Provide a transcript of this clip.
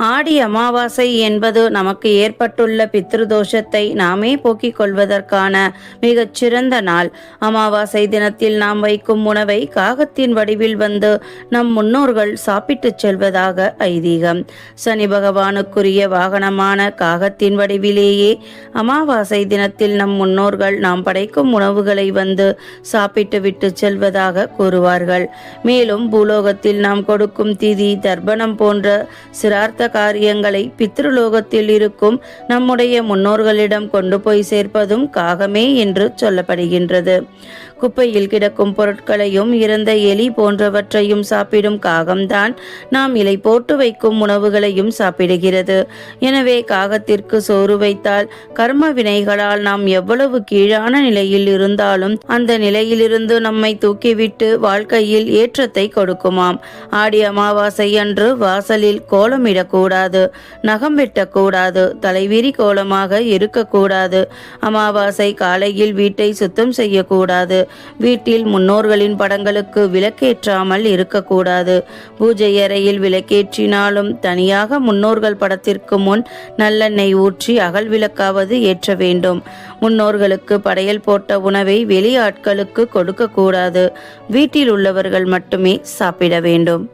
ஆடி அமாவாசை என்பது நமக்கு ஏற்பட்டுள்ள பித்ருதோஷத்தை நாமே போக்கிக் கொள்வதற்கான மிகச் சிறந்த நாள். அமாவாசை தினத்தில் நாம் வைக்கும் உணவை காகத்தின் வடிவில் வந்து நம் முன்னோர்கள் சாப்பிட்டுச் செல்வதாக ஐதீகம். சனி பகவானுக்குரிய வாகனமான காகத்தின் வடிவிலேயே அமாவாசை தினத்தில் நம் முன்னோர்கள் நாம் படைக்கும் உணவுகளை வந்து சாப்பிட்டு விட்டு செல்வதாக கூறுவார்கள். மேலும் பூலோகத்தில் நாம் கொடுக்கும் திதி தர்ப்பணம் போன்ற சிரார்த்த காரியங்களை பித்ருலோகத்தில் இருக்கும் நம்முடைய முன்னோர்களிடம் கொண்டு போய் சேர்ப்பதும் காகமே என்று சொல்லப்படுகின்றது. குப்பையில் கிடக்கும் பொருட்களையும் இறந்த எலி போன்றவற்றையும் சாப்பிடும் காகம்தான் நாம் இலை போட்டு வைக்கும் உணவுகளையும் சாப்பிடுகிறது. எனவே காகத்திற்கு சோறு வைத்தால் கர்ம வினைகளால் நாம் எவ்வளவு கீழான நிலையில் இருந்தாலும் அந்த நிலையிலிருந்து நம்மை தூக்கிவிட்டு வாழ்க்கையில் ஏற்றத்தை கொடுக்குமாம். ஆடி அமாவாசை அன்று வாசலில் கோலமிடக்கூடாது, நகம் வெட்டக்கூடாது, தலைவிரி கோலமாக இருக்கக்கூடாது. அமாவாசை காலையில் வீட்டை சுத்தம் செய்யக்கூடாது. வீட்டில் முன்னோர்களின் படங்களுக்கு விளக்கேற்றாமல் இருக்கக்கூடாது. பூஜை அறையில் விளக்கேற்றினாலும் தனியாக முன்னோர்கள் படத்திற்கு முன் நல்லெண்ணெய் ஊற்றி அகல் விளக்காவது ஏற்ற வேண்டும். முன்னோர்களுக்கு படையல் போட்ட உணவை வெளி ஆட்களுக்கு கொடுக்கக்கூடாது. வீட்டில் உள்ளவர்கள் மட்டுமே சாப்பிட வேண்டும்.